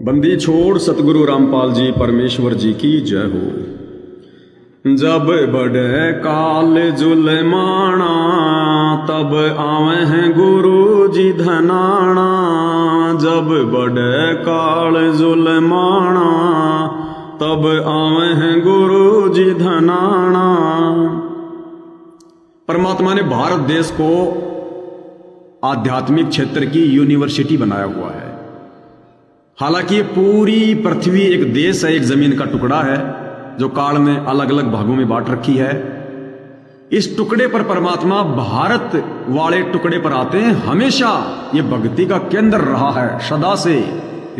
बंदी छोड़ सतगुरु रामपाल जी परमेश्वर जी की जय हो। जब बढ़े काल जुलमाना तब आवे हैं गुरु जी धनाना। जब बढ़े काल जुलमाना तब आवे हैं गुरु जी धनाना। परमात्मा ने भारत देश को आध्यात्मिक क्षेत्र की यूनिवर्सिटी बनाया हुआ है। हालांकि ये पूरी पृथ्वी एक देश है, एक जमीन का टुकड़ा है जो काल में अलग अलग भागों में बांट रखी है। इस टुकड़े पर परमात्मा भारत वाले टुकड़े पर आते हैं। हमेशा ये भक्ति का केंद्र रहा है, सदा से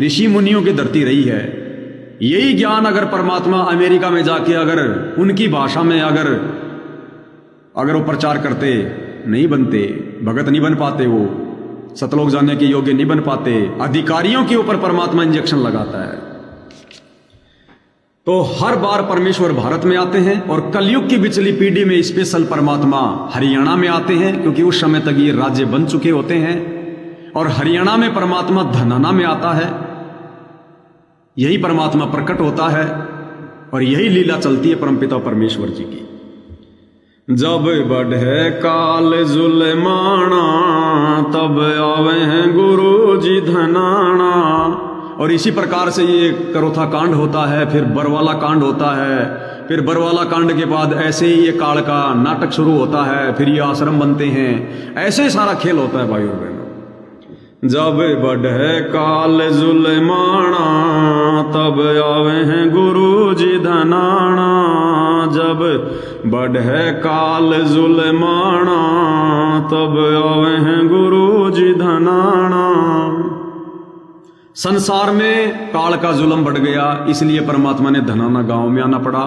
ऋषि मुनियों की धरती रही है। यही ज्ञान अगर परमात्मा अमेरिका में जाके अगर उनकी भाषा में अगर वो प्रचार करते, नहीं बनते, भगत नहीं बन पाते, वो सतलोक जाने के योग्य नहीं बन पाते। अधिकारियों के ऊपर परमात्मा इंजेक्शन लगाता है। तो हर बार परमेश्वर भारत में आते हैं और कलयुग की पिछली पीढ़ी में स्पेशल परमात्मा हरियाणा में आते हैं, क्योंकि उस समय तक ये राज्य बन चुके होते हैं। और हरियाणा में परमात्मा धनाना में आता है। यही परमात्मा प्रकट होता है और यही लीला चलती है परमपिता परमेश्वर जी की। जब बढ़े काल जुलमाना तब आवे हैं गुरु जी धनाना। और इसी प्रकार से ये करोथा कांड होता है, फिर बरवाला कांड होता है, फिर बरवाला कांड के बाद ऐसे ही ये काल का नाटक शुरू होता है, फिर ये आश्रम बनते हैं। ऐसे सारा खेल होता है भाई और बहनों। जब बढ़े काल जुलमाना तब आवे हैं गुरु जी धनाना। जब बढ़े काल जुलमाना तब आवे हैं गुरु जी धनाना। संसार में काल का जुल्म बढ़ गया, इसलिए परमात्मा ने धनाना गांव में आना पड़ा।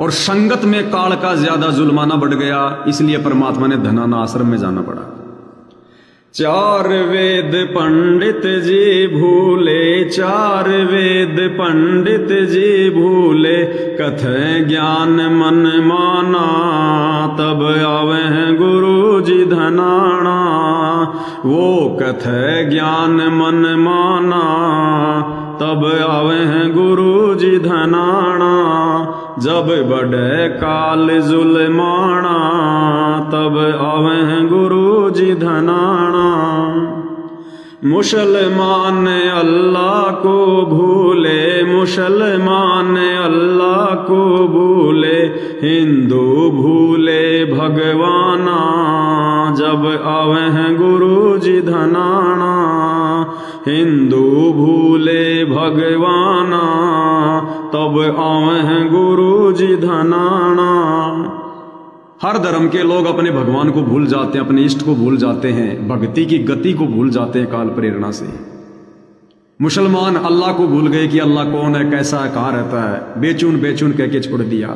और संगत में काल का ज्यादा जुल्माना बढ़ गया, इसलिए परमात्मा ने धनाना आश्रम में जाना पड़ा। चार वेद पंडित जी भूले, चार वेद पंडित जी भूले, कथे ज्ञान मन माना तब आवे हैं गुरु जी धनाना। वो कथे ज्ञान मन माना तब आवे हैं गुरु जी धनाना। जब बढ़े काल जुलमाना तब आवे हैं गुरु जी धनाना। मुसलमान अल्लाह को भूले, मुसलमान अल्लाह को भूले, हिंदू भूले भगवाना। जब आवे हैं गुरु जी धनाना, हिंदू भूले भगवाना तब आवे हैं गुरु जी धनाना। हर धर्म के लोग अपने भगवान को भूल जाते हैं, अपने इष्ट को भूल जाते हैं, भक्ति की गति को भूल जाते हैं काल प्रेरणा से। मुसलमान अल्लाह को भूल गए कि अल्लाह कौन है, कैसा है, कहाँ रहता है, बेचून बेचून कह के छोड़ दिया।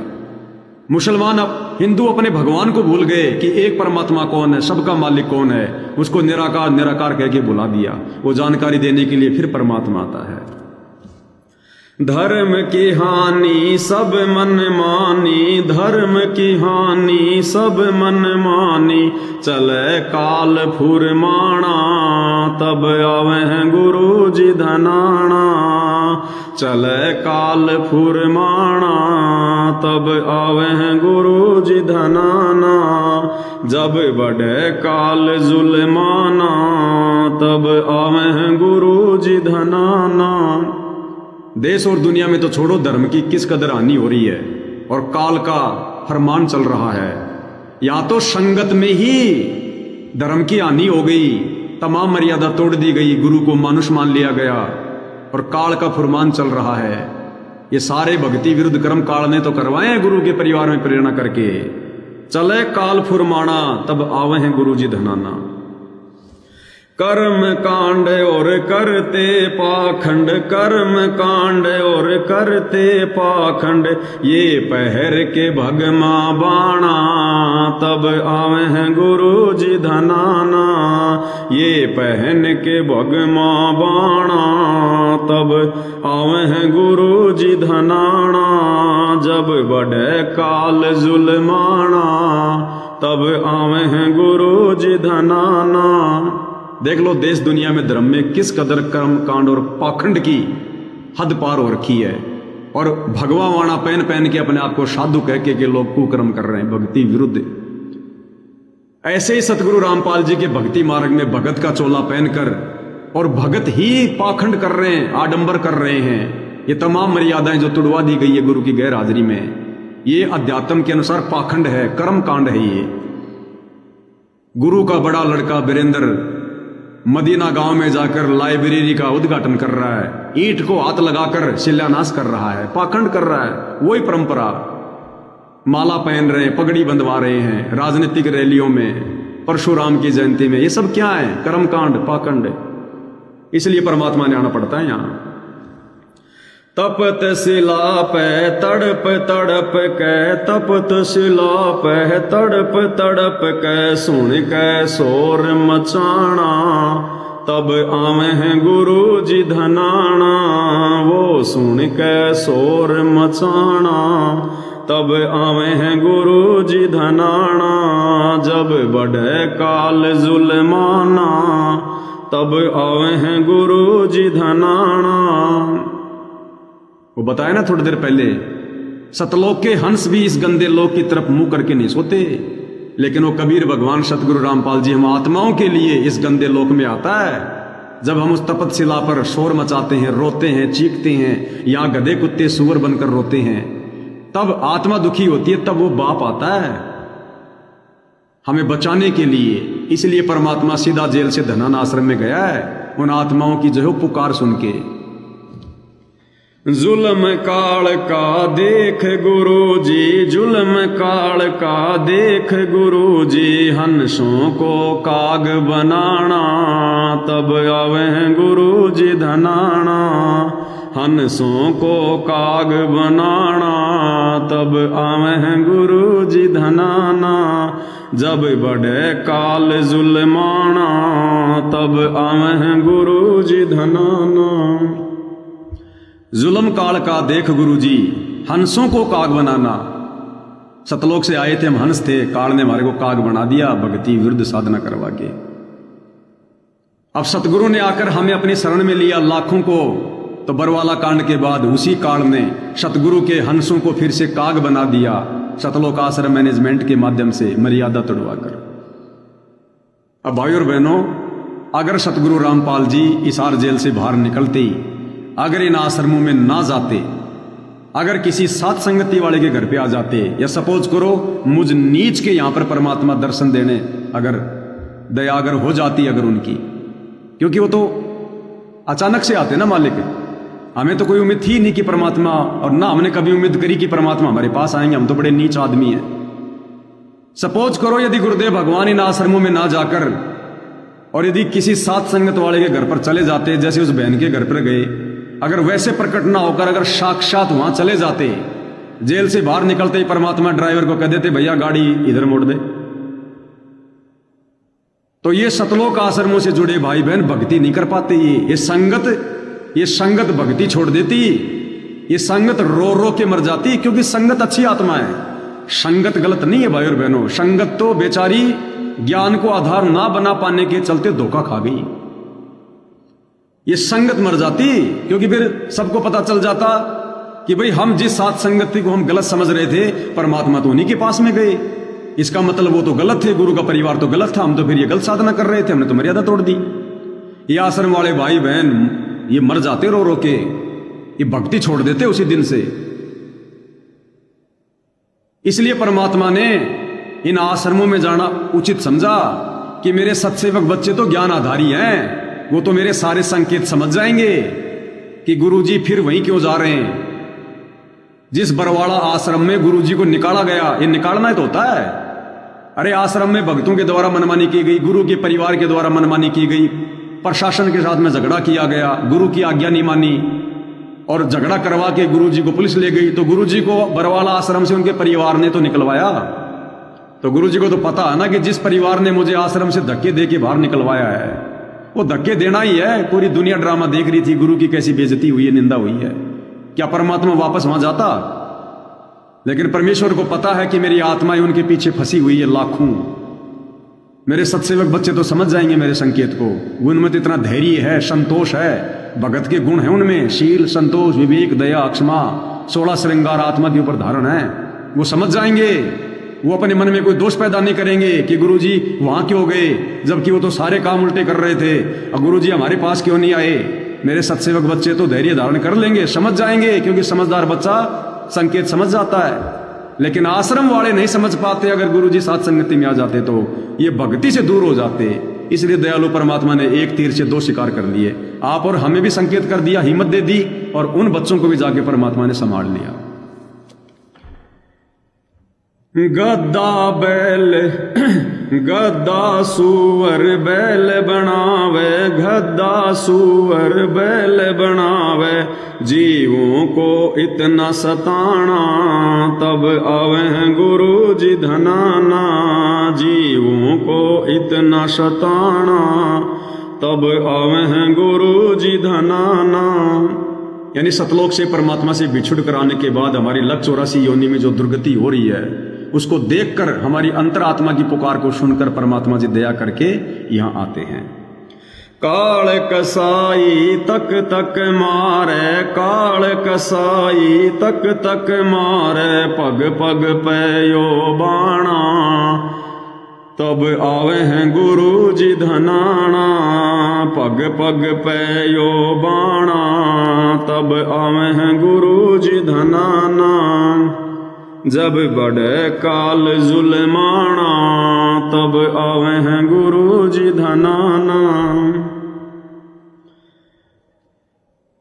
मुसलमान हिंदू अपने भगवान को भूल गए कि एक परमात्मा कौन है, सबका मालिक कौन है, उसको निराकार निराकार कह के भुला दिया। वो जानकारी देने के लिए फिर परमात्मा आता है। धर्म की हानि सब मन मानी, धर्म की हानि सब मन मानी, चले काल फुरमाना तब आवे हैं गुरु जी धनाना। चले काल फुरमाना तब आवे हैं गुरु जी धनाना। जब बढ़े काल जुलमाना तब आवे हैं गुरु जी धनाना। देश और दुनिया में तो छोड़ो, धर्म की किस कदर हानि हो रही है और काल का फरमान चल रहा है। या तो संगत में ही धर्म की हानि हो गई, तमाम मर्यादा तोड़ दी गई, गुरु को मानुष मान लिया गया और काल का फरमान चल रहा है। ये सारे भक्ति विरुद्ध कर्म काल ने तो करवाए हैं गुरु के परिवार में प्रेरणा करके। चले काल फुरमाना तब आवे हैं गुरु जी धनाना। कर्म कांड और करते पाखंड, कर्म कांड और करते पाखंड, ये पहर के भगमा बाणा तब आवे हैं गुरु जी धनाना। ये पहन के भगमा बाणा तब आवे हैं गुरु जी धनाना। जब बढ़े काल जुलमाना तब आवे हैं गुरु जी धनाना। देख लो देश दुनिया में धर्म में किस कदर कर्म कांड और पाखंड की हद पार हो रखी है और भगवा वाणा पहन पहन के अपने आप को साधु कह के लोग कुकर्म कर रहे हैं, भक्ति विरुद्ध। ऐसे ही सतगुरु रामपाल जी के भक्ति मार्ग में भगत का चोला पहनकर और भगत ही पाखंड कर रहे हैं, आडंबर कर रहे हैं। ये तमाम मर्यादाएं जो तुड़वा दी गई है गुरु की गैर हाजिरी में, ये अध्यात्म के अनुसार पाखंड है, कर्म कांड है। ये गुरु का बड़ा लड़का वीरेंद्र मदीना गांव में जाकर लाइब्रेरी का उद्घाटन कर रहा है, ईंट को हाथ लगाकर शिलान्यास कर रहा है, पाखंड कर रहा है। वही परंपरा, माला पहन रहे हैं, पगड़ी बंधवा रहे हैं राजनीतिक रैलियों में, परशुराम की जयंती में। ये सब क्या है? कर्मकांड, पाखंड। इसलिए परमात्मा ने आना पड़ता है यहां। तपत शिला पे तड़प तड़प के, तपत शिला पे तड़प तड़प के, सुन के शोर मचाना, तब आवे हैं गुरु जी धनाना। वो सुन के शोर मचाना, तब आवे हैं गुरु जी धनाना। जब बढ़े काल जुल्माना, तब आवे हैं गुरु जी धनाना। वो बताया ना थोड़ी देर पहले, सतलोक के हंस भी इस गंदे लोक की तरफ मुंह करके नहीं सोते, लेकिन वो कबीर भगवान सतगुरु रामपाल जी हम आत्माओं के लिए इस गंदे लोक में आता है। जब हम उस तपत शिला पर शोर मचाते हैं, रोते हैं, चीखते हैं, या गधे कुत्ते सुअर बनकर रोते हैं, तब आत्मा दुखी होती है, तब वो बाप आता है हमें बचाने के लिए। इसलिए परमात्मा सीधा जेल से धनाना आश्रम में गया है, उन आत्माओं की जो है पुकार सुन के। जुल्म काल का देख गुरु जी, जुल्म काल का देख गुरु जी, हंसों को काग बनाना, तब आवे हैं गुरु जी धनाना। हंसों को काग बनाना, तब आवे हैं गुरु जी धनाना। जब बढ़े काल जुल्माना, तब आवे हैं गुरु जी धनाना। जुल्म काल का देख गुरु जी, हंसों को काग बनाना। सतलोक से आए थे हम, हंस थे, काल ने हमारे को काग बना दिया भक्ति विरुद्ध साधना करवा के। अब सतगुरु ने आकर हमें अपनी शरण में लिया लाखों को, तो बरवाला कांड के बाद उसी काल ने सतगुरु के हंसों को फिर से काग बना दिया, सतलोक आश्रम मैनेजमेंट के माध्यम से मर्यादा तोड़वाकर। अब भाइयों और बहनों, अगर सतगुरु रामपाल जी इसार जेल से बाहर निकलते ही अगर इन आश्रमों में ना जाते, अगर किसी साथ संगति वाले के घर पे आ जाते, या सपोज करो मुझ नीच के यहां पर परमात्मा दर्शन देने अगर दया अगर हो जाती अगर उनकी, क्योंकि वो तो अचानक से आते ना मालिक, हमें तो कोई उम्मीद थी नहीं कि परमात्मा, और ना हमने कभी उम्मीद करी कि परमात्मा हमारे पास आएंगे, हम तो बड़े नीच आदमी हैं। सपोज करो यदि गुरुदेव भगवान इन आश्रमों में ना जाकर और यदि किसी साथ संगत वाले के घर पर चले जाते, जैसे उस बहन के घर पर गए, अगर वैसे प्रकट ना होकर अगर साक्षात वहां चले जाते, जेल से बाहर निकलते ही परमात्मा ड्राइवर को कह देते भैया गाड़ी इधर मोड़ दे, तो ये सतलोक आश्रमों से जुड़े भाई बहन भक्ति नहीं कर पाते। ये संगत भक्ति छोड़ देती, ये संगत रो रो के मर जाती, क्योंकि संगत अच्छी आत्मा है, संगत गलत नहीं है भाई और बहनों। संगत तो बेचारी ज्ञान को आधार ना बना पाने के चलते धोखा खा गई। ये संगत मर जाती, क्योंकि फिर सबको पता चल जाता कि भाई हम जिस साथ संगति को हम गलत समझ रहे थे, परमात्मा तो उन्हीं के पास में गए, इसका मतलब वो तो गलत थे, गुरु का परिवार तो गलत था, हम तो फिर ये गलत साधना कर रहे थे, हमने तो मर्यादा तोड़ दी। ये आश्रम वाले भाई बहन ये मर जाते रो रो के, ये भक्ति छोड़ देते उसी दिन से। इसलिए परमात्मा ने इन आश्रमों में जाना उचित समझा कि मेरे सत्सेवक बच्चे तो ज्ञान आधारी हैं, वो तो मेरे सारे संकेत समझ जाएंगे कि गुरुजी फिर वहीं क्यों जा रहे हैं। जिस बरवाड़ा आश्रम में गुरुजी को निकाला गया, ये निकालना ही तो होता है। अरे आश्रम में भक्तों के द्वारा मनमानी की गई, गुरु के परिवार के द्वारा मनमानी की गई, प्रशासन के साथ में झगड़ा किया गया, गुरु की आज्ञा नहीं मानी और झगड़ा करवा के गुरुजी को पुलिस ले गई, तो गुरुजी को बरवाला आश्रम से उनके परिवार ने तो निकलवाया। तो गुरुजी को तो पता है ना कि जिस परिवार ने मुझे आश्रम से धक्के दे के बाहर निकलवाया है, वो धक्के देना ही है। पूरी दुनिया ड्रामा देख रही थी, गुरु की कैसी बेइज्जती हुई है, निंदा हुई है। क्या परमात्मा वापस वहां जाता? लेकिन परमेश्वर को पता है कि मेरी आत्माएं उनके पीछे फंसी हुई है लाखों। मेरे सत्सेवक बच्चे तो समझ जाएंगे मेरे संकेत को, उनमें तो इतना धैर्य है, संतोष है भगत के गुण हैं उनमें, शील, संतोष, विवेक, दया, क्षमा, 16 श्रृंगार आत्मा के ऊपर धारण है। वो समझ जाएंगे, वो अपने मन में कोई दोष पैदा नहीं करेंगे कि गुरुजी वहां क्यों गए, जबकि वो तो सारे काम उल्टे कर रहे थे, और गुरुजी हमारे पास क्यों नहीं आए। मेरे सत्सेवक बच्चे तो धैर्य धारण कर लेंगे, समझ जाएंगे, क्योंकि समझदार बच्चा संकेत समझ जाता है। लेकिन आश्रम वाले नहीं समझ पाते। अगर गुरुजी साथ संगति में आ जाते तो ये भक्ति से दूर हो जाते। इसलिए दयालु परमात्मा ने एक तीर से 2 शिकार कर लिए। आप और हमें भी संकेत कर दिया, हिम्मत दे दी, और उन बच्चों को भी जाके परमात्मा ने संभाल लिया। गद्दा बैल गद्दा सूअर बैल बनावे, गद्दा सूअर बैल बनावे, जीवों को इतना सताना, तब आवे गुरु जी धनाना। जीवों को इतना सताना, तब आवे गुरु जी धनाना। यानी सतलोक से परमात्मा से बिछुड़ कर आने के बाद हमारी लक 84 योनि में जो दुर्गति हो रही है, उसको देखकर हमारी अंतरात्मा की पुकार को सुनकर परमात्मा जी दया करके यहां आते हैं। काल कसाई तक तक मारे, काल कसाई तक तक मारे, पग पग पैयो बाणा, तब आवे हैं गुरु जी धनाना। पग पग पैयो बाणा, तब आवे हैं गुरु जी धनाना। जब बढ़े काल जुल्माना, तब आवे हैं गुरु जी धनाना।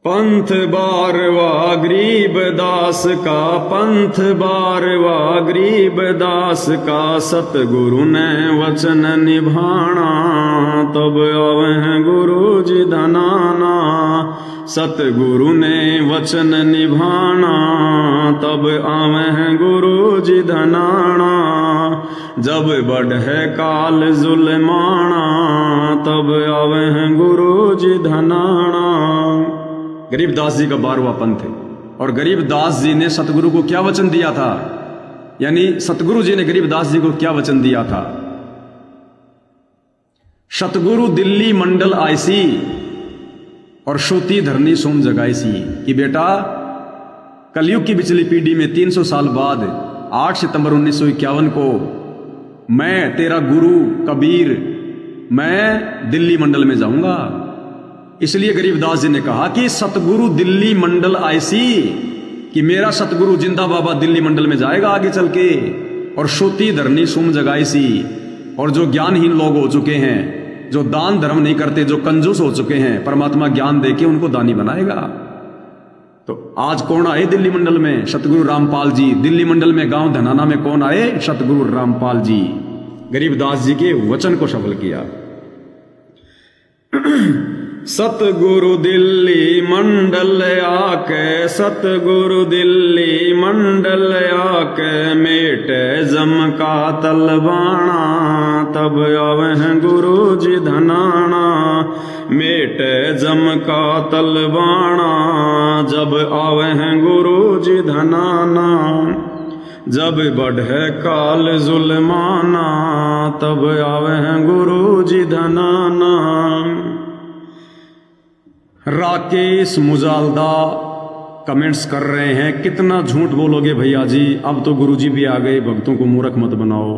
पंथ बारवा गरीब दास का, पंथ बारवा गरीब दास का, सतगुरु ने वचन निभाना, तब आवे हैं गुरु जी धनाना। सतगुरु ने वचन निभाना, तब आवे हैं गुरु जी धनाना। जब बढ़े काल जुल्माना, तब आवे हैं गुरु जी धनाना। गरीबदास जी का 12वां पंथ है। और गरीबदास जी ने सतगुरु को क्या वचन दिया था, यानी सतगुरु जी ने गरीबदास जी को क्या वचन दिया था। सतगुरु दिल्ली मंडल आईसी और श्रुति धरनी सोम जगाईसी, कि बेटा कलयुग की पिछली पीढ़ी में 300 साल बाद 8 सितंबर 1951 को मैं तेरा गुरु कबीर, मैं दिल्ली मंडल में जाऊंगा। इसलिए गरीबदास जी ने कहा कि सतगुरु दिल्ली मंडल आईसी, कि मेरा सतगुरु जिंदा बाबा दिल्ली मंडल में जाएगा आगे चल के। और श्रुति धरनी सुम जगाईसी, और जो ज्ञानहीन लोग हो चुके हैं, जो दान धर्म नहीं करते, जो कंजूस हो चुके हैं, परमात्मा ज्ञान देके उनको दानी बनाएगा। तो आज कौन आए दिल्ली मंडल में? सतगुरु रामपाल जी। दिल्ली मंडल में गांव धनाना में कौन आए? सतगुरु रामपाल जी। गरीबदास जी के वचन को सफल किया। सतगुरु दिल्ली मंडल आके, सतगुरु दिल्ली मंडल आके, मेटे जम का तलवाना, तब आवे हैं गुरु जी धनाना। मेटे जम का तलवाना, जब आवे हैं गुरु जी धनाना। जब बढ़े काल जुल्माना, तब आवे हैं गुरु जी धनाना। राकेश मुजालदा कमेंट्स कर रहे हैं, कितना झूठ बोलोगे भैया जी, अब तो गुरुजी भी आ गए, भक्तों को मूर्ख मत बनाओ।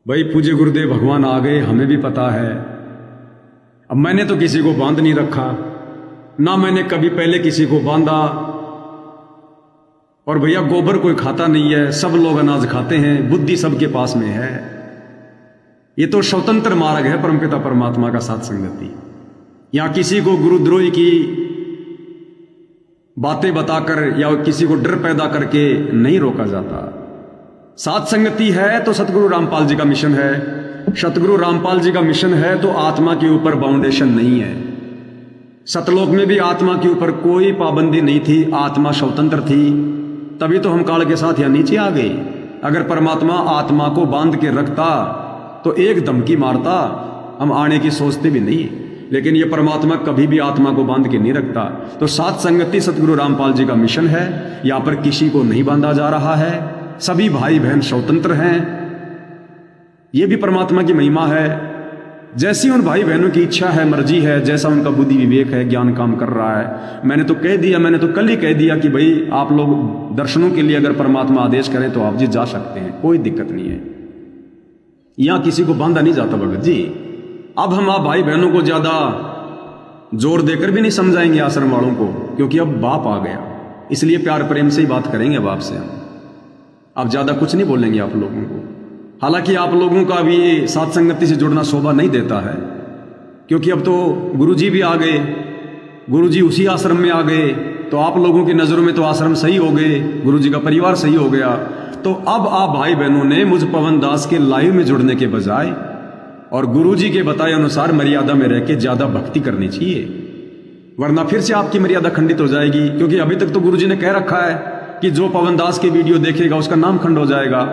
भाई पूज्य गुरुदेव भगवान आ गए, हमें भी पता है। अब मैंने तो किसी को बांध नहीं रखा, ना मैंने कभी पहले किसी को बांधा। और भैया गोबर कोई खाता नहीं है, सब लोग अनाज खाते हैं, बुद्धि सबके पास में है। ये तो स्वतंत्र मार्ग है परमपिता परमात्मा का साथ संगति। यहां किसी को गुरुद्रोही की बातें बताकर या किसी को डर पैदा करके नहीं रोका जाता। साथ संगति है तो सतगुरु रामपाल जी का मिशन है। सतगुरु रामपाल जी का मिशन है तो आत्मा के ऊपर बाउंडेशन नहीं है। सतलोक में भी आत्मा के ऊपर कोई पाबंदी नहीं थी, आत्मा स्वतंत्र थी, तभी तो हम काल के साथ यहां नीचे आ गए। अगर परमात्मा आत्मा को बांध के रखता तो एक धमकी मारता, हम आने की सोचते भी नहीं। लेकिन ये परमात्मा कभी भी आत्मा को बांध के नहीं रखता। तो साथ संगति सतगुरु रामपाल जी का मिशन है। यहां पर किसी को नहीं बांधा जा रहा है, सभी भाई बहन स्वतंत्र हैं। ये भी परमात्मा की महिमा है। जैसी उन भाई बहनों की इच्छा है, मर्जी है, जैसा उनका बुद्धि विवेक है, ज्ञान काम कर रहा है। मैंने तो कह दिया, मैंने तो कल ही कह दिया कि भाई आप लोग दर्शनों के लिए अगर परमात्मा आदेश करें तो आप जी जा सकते हैं, कोई दिक्कत नहीं है। यहां किसी को बांधा नहीं जाता भगत जी। अब हम आप भाई बहनों को ज्यादा जोर देकर भी नहीं समझाएंगे आश्रम वालों को, क्योंकि अब बाप आ गया, इसलिए प्यार प्रेम से ही बात करेंगे अब आपसे हम। अब ज्यादा कुछ नहीं बोलेंगे आप लोगों को। हालांकि आप लोगों का भी ये साथ संगति से जुड़ना शोभा नहीं देता है, क्योंकि अब तो गुरुजी भी आ गए, गुरुजी उसी आश्रम में आ गए, तो आप लोगों की नजरों में तो आश्रम सही हो गए, गुरुजी का परिवार सही हो गया। तो अब आप भाई बहनों ने मुझ पवन दास के लाइव में जुड़ने के बजाय और गुरुजी के बताए अनुसार मर्यादा में रह के ज्यादा भक्ति करनी चाहिए, वरना फिर से आपकी मर्यादा खंडित हो जाएगी। क्योंकि अभी तक तो गुरुजी ने कह रखा है कि जो पवन दास की वीडियो देखेगा उसका नाम खंड हो जाएगा।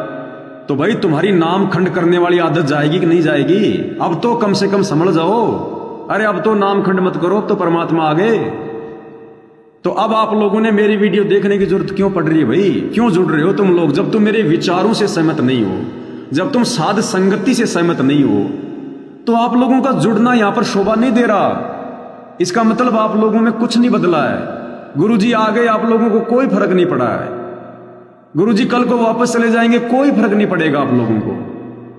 तो भाई तुम्हारी नाम खंड करने वाली आदत जाएगी कि नहीं जाएगी? अब तो कम से कम समझ जाओ। अरे अब तो नाम खंड मत करो, अब तो परमात्मा आ गए। तो अब आप लोगों ने मेरी वीडियो देखने की जरूरत क्यों पड़ रही है भाई? क्यों जुड़ रहे हो तुम लोग? जब तुम मेरे विचारों से सहमत नहीं हो, जब तुम साध संगति से सहमत नहीं हो, तो आप लोगों का जुड़ना यहां पर शोभा नहीं दे रहा। इसका मतलब आप लोगों में कुछ नहीं बदला है। गुरुजी आ गए, आप लोगों को कोई फर्क नहीं पड़ा है। गुरुजी कल को वापस चले जाएंगे, कोई फर्क नहीं पड़ेगा आप लोगों को,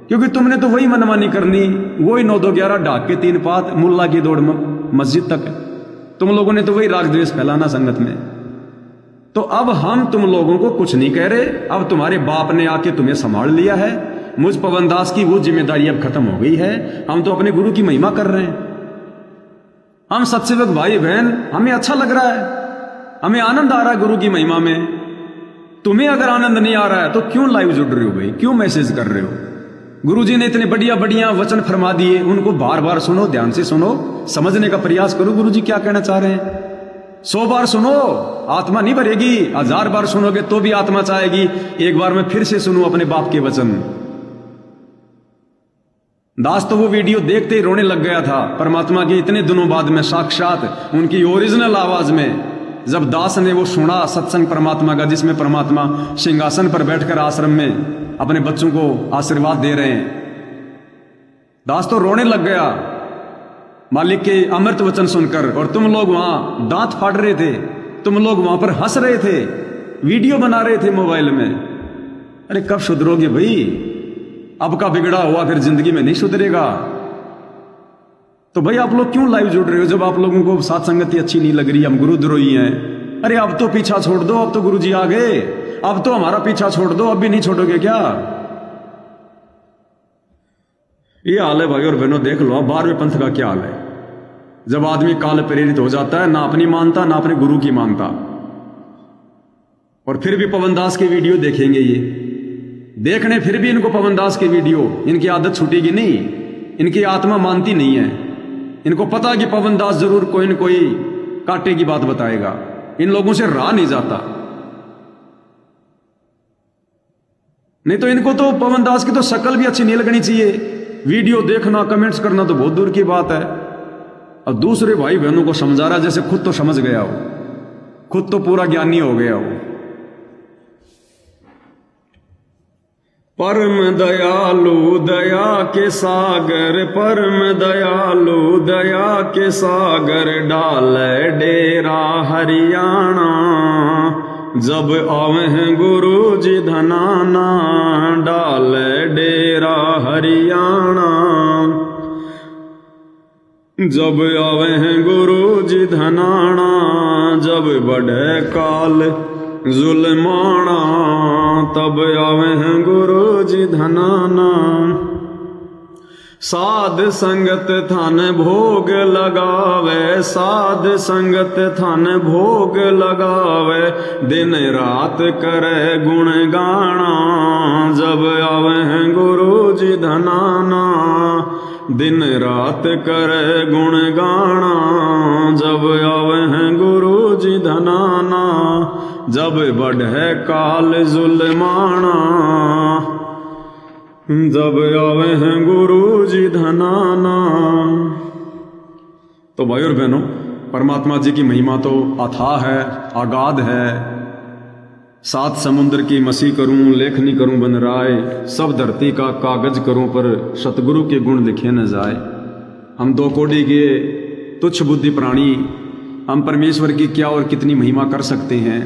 क्योंकि तुमने तो वही मनमानी करनी, वही 9-2-11 ढाक के 3 पात, मुल्ला की दौड़ मस्जिद तक। तुम लोगों ने तो वही राग द्वेष फैलाना संगत में। तो अब हम तुम लोगों को कुछ नहीं कह रहे, अब तुम्हारे बाप ने आके तुम्हें संभाल लिया है। मुझ पवन दास की वो जिम्मेदारी अब खत्म हो गई है। हम तो अपने गुरु की महिमा कर रहे हैं। हम सत्सेवक भाई बहन, हमें अच्छा लग रहा है, हमें आनंद आ रहा है गुरु की महिमा में। तुम्हें अगर आनंद नहीं आ रहा है तो क्यों लाइव जुड़ रहे हो भाई? क्यों मैसेज कर रहे हो? गुरुजी ने इतने बढ़िया बढ़िया वचन फरमा दिए, उनको बार बार सुनो, ध्यान से सुनो, समझने का प्रयास करो गुरुजी क्या कहना चाह रहे हैं। 100 बार सुनो, आत्मा नहीं भरेगी। 1000 बार सुनोगे तो भी आत्मा चाहेगी एक बार मैं फिर से सुनूं अपने बाप के वचन। दास तो वो वीडियो देखते ही रोने लग गया था परमात्मा के इतने दिनों बाद में, साक्षात उनकी ओरिजिनल आवाज में। जब दास ने वो सुना सत्संग परमात्मा का, जिसमें परमात्मा सिंहासन पर बैठकर आश्रम में अपने बच्चों को आशीर्वाद दे रहे हैं, दास तो रोने लग गया मालिक के अमृत वचन सुनकर। और तुम लोग वहां दांत फाड़ रहे थे, तुम लोग वहां पर हंस रहे थे, वीडियो बना रहे थे मोबाइल में। अरे कब सुधरोगे भाई? अब का बिगड़ा हुआ फिर जिंदगी में नहीं सुधरेगा। तो भाई आप लोग क्यों लाइव जुड़ रहे हो जब आप लोगों को साथ संगति अच्छी नहीं लग रही? हम गुरुद्रोही हैं। अरे अब तो पीछा छोड़ दो, अब तो गुरुजी आ गए, अब तो हमारा पीछा छोड़ दो। अब भी नहीं छोड़ोगे क्या? ये हाल है भाई और बहनों, देख लो 12वें पंथ का क्या हाल है। जब आदमी काल प्रेरित हो जाता है, ना अपनी मानता ना अपने गुरु की मानता, और फिर भी पवन दास की वीडियो देखेंगे ये देखने, फिर भी इनको पवन दास की वीडियो, इनकी आदत छूटेगी नहीं, इनकी आत्मा मानती नहीं है। इनको पता कि पवन दास जरूर कोई न कोई कांटे की बात बताएगा, इन लोगों से रहा नहीं जाता। नहीं तो इनको तो पवन दास की तो शक्ल भी अच्छी नहीं लगनी चाहिए। वीडियो देखना, कमेंट्स करना तो बहुत दूर की बात है। अब दूसरे भाई बहनों को समझा रहा जैसे खुद तो समझ गया हो, खुद तो पूरा ज्ञानी हो गया हो। परम दयालु दया के सागर, परम दयालु दया के सागर, डाले डेरा हरियाणा। जब आवे गुरु जी धनाना, डाले डेरा हरियाणा। जब आवे गुरु जी धनाना, जब बढ़े काल जुल्माना, तब आवे हैं गुरु जी धनाना। साध संगत थान भोग लगावे, साध संगत थान भोग लगावे, दिन रात करे गुण गाना। जब आवे हैं गुरु जी धनाना, दिन रात करे गुण गाना। जब आवे हैं गुरु जी धनाना, जब बढ़े काल जुल्माना। जब आवे हैं गुरु जी धनाना। तो भाई और बहनों, परमात्मा जी की महिमा तो अथाह है, आगाध है। 7 समुद्र की मसी करूं, लेखनी करूं बन राय, सब धरती का कागज करूं, पर सतगुरु के गुण लिखे न जाए। हम दो कोड़ी के तुच्छ बुद्धि प्राणी, हम परमेश्वर की क्या और कितनी महिमा कर सकते हैं।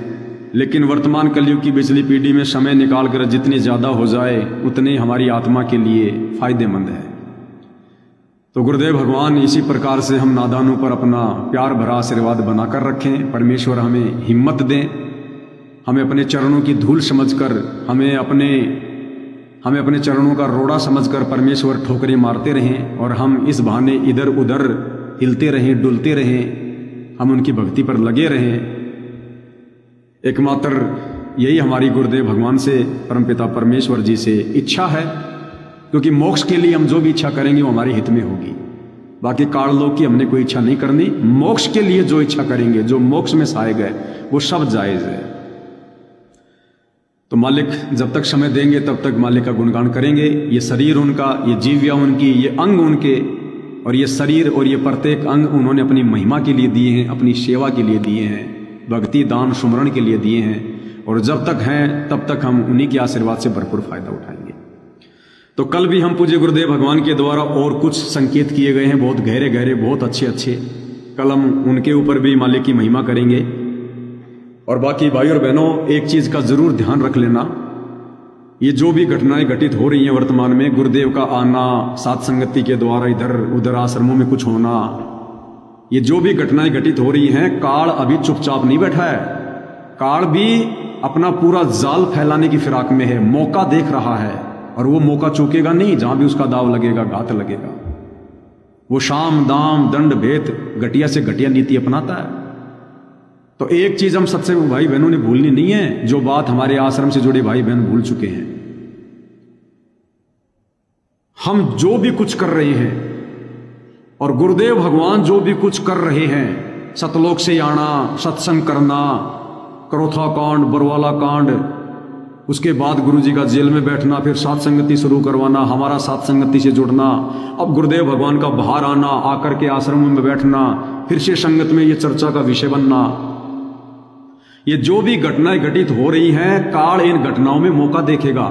लेकिन वर्तमान कलयुग की पिछली पीढ़ी में समय निकाल कर जितनी ज़्यादा हो जाए उतने हमारी आत्मा के लिए फायदेमंद है। तो गुरुदेव भगवान इसी प्रकार से हम नादानों पर अपना प्यार भरा आशीर्वाद बनाकर रखें। परमेश्वर हमें हिम्मत दें, हमें अपने चरणों की धूल समझकर, हमें अपने चरणों का रोड़ा समझकर परमेश्वर ठोकरें मारते रहें और हम इस बहाने इधर उधर हिलते रहें, डुलते रहें, हम उनकी भक्ति पर लगे रहें। एकमात्र यही हमारी गुरुदेव भगवान से, परमपिता परमेश्वर जी से इच्छा है, क्योंकि मोक्ष के लिए हम जो भी इच्छा करेंगे वो हमारे हित में होगी। बाकी काललोक की हमने कोई इच्छा नहीं करनी। मोक्ष के लिए जो इच्छा करेंगे, जो मोक्ष में सहाय गए, वो सब जायज है। तो मालिक जब तक समय देंगे तब तक मालिक का गुणगान करेंगे। ये शरीर उनका, ये जीविया उनकी, ये अंग उनके, और ये शरीर और ये प्रत्येक अंग उन्होंने अपनी महिमा के लिए दिए हैं, अपनी सेवा के लिए दिए हैं, भक्ति दान सुमरण के लिए दिए हैं। और जब तक हैं तब तक हम उन्हीं के आशीर्वाद से भरपूर फायदा उठाएंगे। तो कल भी हम पूज्य गुरुदेव भगवान के द्वारा और कुछ संकेत किए गए हैं, बहुत गहरे गहरे, बहुत अच्छे अच्छे। कल हम उनके ऊपर भी मालिक की महिमा करेंगे। और बाकी भाई और बहनों, एक चीज का जरूर ध्यान रख लेना, ये जो भी घटनाएं घटित हो रही हैं वर्तमान में, गुरुदेव का आना, सात संगति के द्वारा इधर उधर आश्रमों में कुछ होना, ये जो भी घटनाएं घटित हो रही हैं, काल अभी चुपचाप नहीं बैठा है। काल भी अपना पूरा जाल फैलाने की फिराक में है, मौका देख रहा है, और वो मौका चूकेगा नहीं। जहां भी उसका दाव लगेगा, घात लगेगा। वो शाम दाम दंड भेद घटिया से घटिया नीति अपनाता है। तो एक चीज हम सत्संग भाई बहनों ने भूलनी नहीं है, जो बात हमारे आश्रम से जुड़े भाई बहन भूल चुके हैं। हम जो भी कुछ कर रहे हैं और गुरुदेव भगवान जो भी कुछ कर रहे हैं, सतलोक से आना, सत्संग करना, करोथा कांड, बरवाला कांड, उसके बाद गुरुजी का जेल में बैठना, फिर सात संगति शुरू करवाना, हमारा सात संगति से जुड़ना, अब गुरुदेव भगवान का बाहर आना, आकर के आश्रमों में बैठना, फिर से संगत में ये चर्चा का विषय बनना, ये जो भी घटनाएं घटित हो रही हैं, काल इन घटनाओं में मौका देखेगा।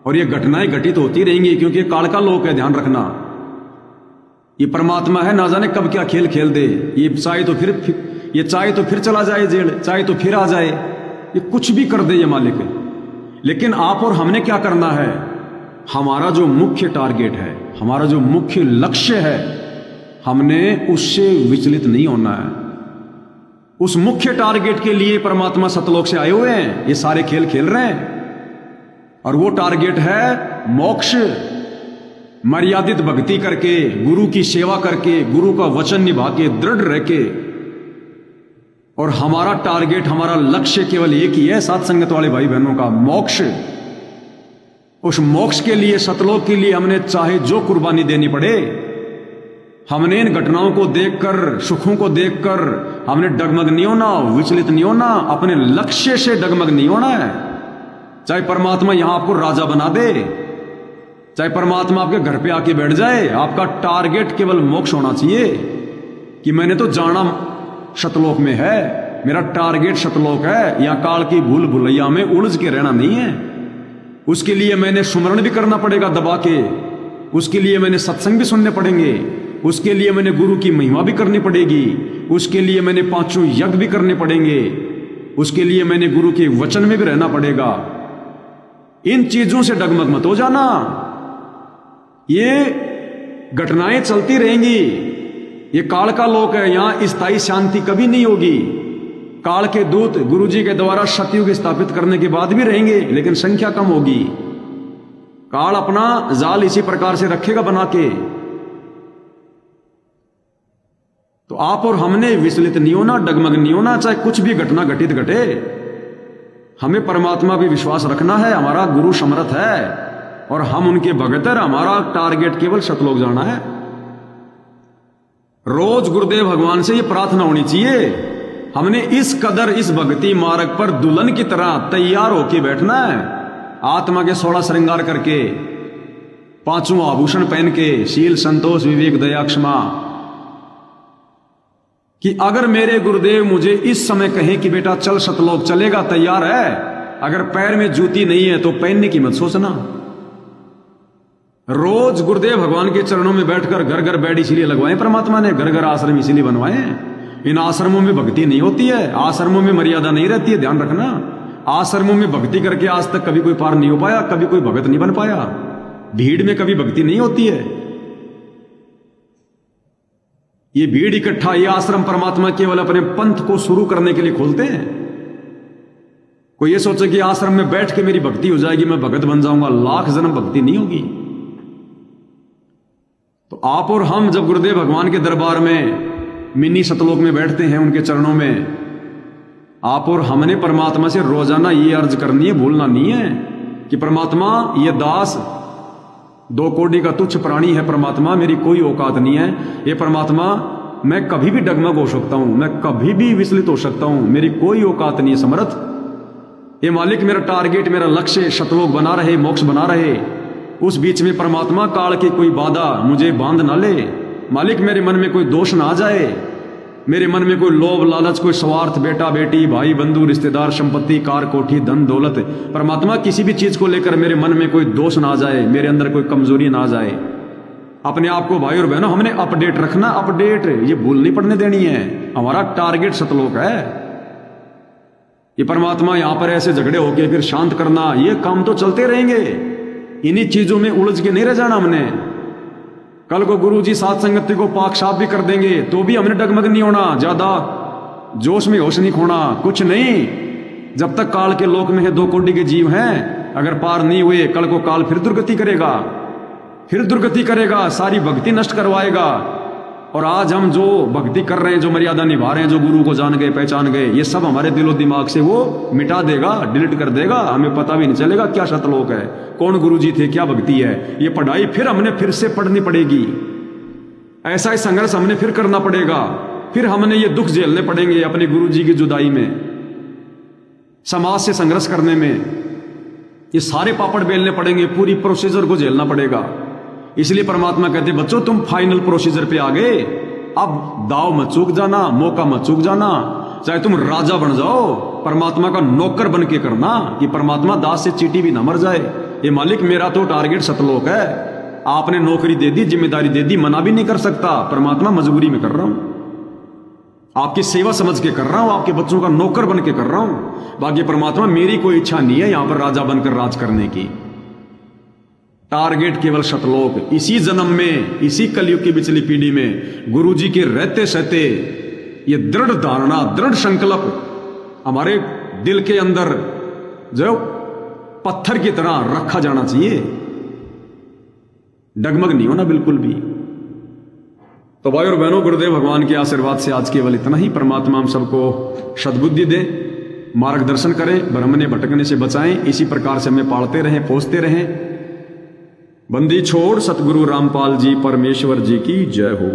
और ये घटनाएं घटित होती रहेंगी, क्योंकि काल का लोक है, ध्यान रखना। ये परमात्मा है, ना जाने कब क्या खेल खेल दे। ये चाहे तो फिर चला जाए जेल, चाहे तो फिर आ जाए, ये कुछ भी कर दे ये मालिक। लेकिन आप और हमने क्या करना है? हमारा जो मुख्य टारगेट है, हमारा जो मुख्य लक्ष्य है, हमने उससे विचलित नहीं होना है। उस मुख्य टारगेट के लिए परमात्मा सतलोक से आए हुए हैं, ये सारे खेल खेल रहे हैं। और वो टारगेट है मोक्ष। मर्यादित भक्ति करके, गुरु की सेवा करके, गुरु का वचन निभा के, दृढ़ रह के। और हमारा टारगेट, हमारा लक्ष्य केवल एक ही है, साथ संगत वाले भाई बहनों का, मोक्ष। उस मोक्ष के लिए, सतलोक के लिए हमने चाहे जो कुर्बानी देनी पड़े, हमने इन घटनाओं को देखकर, सुखों को देखकर हमने डगमग नहीं होना, विचलित नहीं होना, अपने लक्ष्य से डगमग नहीं होना है। चाहे परमात्मा यहां आपको राजा बना दे, चाहे परमात्मा आपके घर पे आके बैठ जाए, आपका टारगेट केवल मोक्ष होना चाहिए। कि मैंने तो जाना सतलोक में है, मेरा टारगेट सतलोक है, या काल की भूल भुलैया में उलझ के रहना नहीं है। उसके लिए मैंने सुमरण भी करना पड़ेगा दबा के, उसके लिए मैंने सत्संग भी सुनने पड़ेंगे, उसके लिए मैंने गुरु की महिमा भी करनी पड़ेगी, उसके लिए मैंने पांचों यज्ञ भी करने पड़ेंगे, उसके लिए मैंने गुरु के वचन में भी रहना पड़ेगा। इन चीजों से डगमग मत हो जाना। ये घटनाएं चलती रहेंगी, ये काल का लोक है, यहां स्थायी शांति कभी नहीं होगी। काल के दूत गुरुजी के द्वारा सतयुग स्थापित करने के बाद भी रहेंगे, लेकिन संख्या कम होगी। काल अपना जाल इसी प्रकार से रखेगा बना के। तो आप और हमने विचलित नहीं होना, डगमग नहीं होना, चाहे कुछ भी घटना घटित घटे। हमें परमात्मा भी विश्वास रखना है, हमारा गुरु समर्थ है और हम उनके भगत हैं। हमारा टारगेट केवल सतलोक जाना है। रोज गुरुदेव भगवान से ये प्रार्थना होनी चाहिए, हमने इस कदर इस भक्ति मार्ग पर दुल्हन की तरह तैयार होके बैठना है, आत्मा के 16 श्रृंगार करके, 5 आभूषण पहन के, शील संतोष विवेक दया क्षमा। कि अगर मेरे गुरुदेव मुझे इस समय कहें कि बेटा चल सतलोक, चलेगा, तैयार है। अगर पैर में जूती नहीं है तो पहनने की मत सोचना। रोज गुरुदेव भगवान के चरणों में बैठकर घर घर बेड इसीलिए लगवाए परमात्मा ने, घर घर आश्रम इसीलिए बनवाए हैं। इन आश्रमों में भक्ति नहीं होती है, आश्रमों में मर्यादा नहीं रहती है, ध्यान रखना। आश्रमों में भक्ति करके आज तक कभी कोई पार नहीं हो पाया, कभी कोई भगत नहीं बन पाया। भीड़ में कभी भक्ति नहीं होती है। ये भीड़ इकट्ठा, ये आश्रम परमात्मा केवल अपने पंथ को शुरू करने के लिए खोलते हैं। कोई ये सोचे कि आश्रम में बैठ के मेरी भक्ति हो जाएगी, मैं भगत बन जाऊंगा, लाख जन्म भक्ति नहीं होगी। तो आप और हम जब गुरुदेव भगवान के दरबार में मिनी सतलोक में बैठते हैं, उनके चरणों में, आप और हमने परमात्मा से रोजाना ये अर्ज करनी है, भूलना नहीं है कि परमात्मा ये दास 2 कोड़ी का तुच्छ प्राणी है, परमात्मा मेरी कोई औकात नहीं है। ये परमात्मा मैं कभी भी डगमग हो सकता हूं, मैं कभी भी विचलित हो सकता हूं, मेरी कोई औकात नहीं है समर्थ। ये मालिक मेरा टारगेट, मेरा लक्ष्य सतलोक बना रहे, मोक्ष बना रहे। उस बीच में परमात्मा काल की कोई बाधा मुझे बांध ना ले। मालिक मेरे मन में कोई दोष ना आ जाए, मेरे मन में कोई लोभ लालच, कोई स्वार्थ, बेटा बेटी, भाई बंधु, रिश्तेदार, संपत्ति, कार कोठी, धन दौलत, परमात्मा किसी भी चीज को लेकर मेरे मन में कोई दोष ना आ जाए, मेरे अंदर कोई कमजोरी ना आ जाए। अपने आप को भाई और बहनों हमने अपडेट रखना, अपडेट, ये भूल नहीं पड़ने देनी है। हमारा टारगेट सतलोक है। ये परमात्मा यहां पर ऐसे झगड़े होके फिर शांत करना, ये काम तो चलते रहेंगे। इन्हीं चीजों में उलझ के नहीं रह जाना हमने। कल को गुरुजी साथ संगति को पाक साफ भी कर देंगे तो भी हमने डगमग नहीं होना, ज्यादा जोश में होश नहीं खोना, कुछ नहीं। जब तक काल के लोक में है 2 कोटि के जीव हैं, अगर पार नहीं हुए कल को काल फिर दुर्गति करेगा, फिर दुर्गति करेगा, सारी भक्ति नष्ट करवाएगा। और आज हम जो भक्ति कर रहे हैं, जो मर्यादा निभा रहे हैं, जो गुरु को जान गए, पहचान गए, ये सब हमारे दिलो दिमाग से वो मिटा देगा, डिलीट कर देगा। हमें पता भी नहीं चलेगा क्या सतलोक है, कौन गुरुजी थे, क्या भक्ति है। ये पढ़ाई फिर हमने फिर से पढ़नी पड़ेगी, ऐसा ही संघर्ष हमने फिर करना पड़ेगा, फिर हमने ये दुख झेलने पड़ेंगे अपने गुरुजी की जुदाई में, समाज से संघर्ष करने में, ये सारे पापड़ बेलने पड़ेंगे, पूरी प्रोसीजर को झेलना पड़ेगा। इसलिए परमात्मा कहते बच्चों तुम फाइनल प्रोसीजर पे आ गए, अब दाव मत चूक जाना, मौका मत चूक जाना। चाहे तुम राजा बन जाओ, परमात्मा का नौकर बन के करना कि परमात्मा दास से चीटी भी ना मर जाए। ये मालिक मेरा तो टारगेट सतलोक है, आपने नौकरी दे दी, जिम्मेदारी दे दी, मना भी नहीं कर सकता। परमात्मा मजबूरी में कर रहा हूं, आपकी सेवा समझ के कर रहा हूं, आपके बच्चों का नौकर बन के कर रहा हूं। बाकी परमात्मा मेरी कोई इच्छा नहीं है यहां पर राजा बनकर राज करने की। टारगेट केवल सतलोक। इसी जन्म में, इसी कलयुग की पिछली पीढ़ी में गुरुजी के रहते सहते ये दृढ़ धारणा, दृढ़ संकल्प हमारे दिल के अंदर जो पत्थर की तरह रखा जाना चाहिए, डगमग नहीं होना बिल्कुल भी। तो भाई और बहनों, गुरुदेव भगवान के आशीर्वाद से आज केवल इतना ही। परमात्मा हम सबको सद्बुद्धि दे, मार्गदर्शन करें, भ्रम ने भटकने से बचाएं। इसी प्रकार से हमें पालते रहें, पोसते रहें। बंदी छोड़ सतगुरु रामपाल जी परमेश्वर जी की जय हो।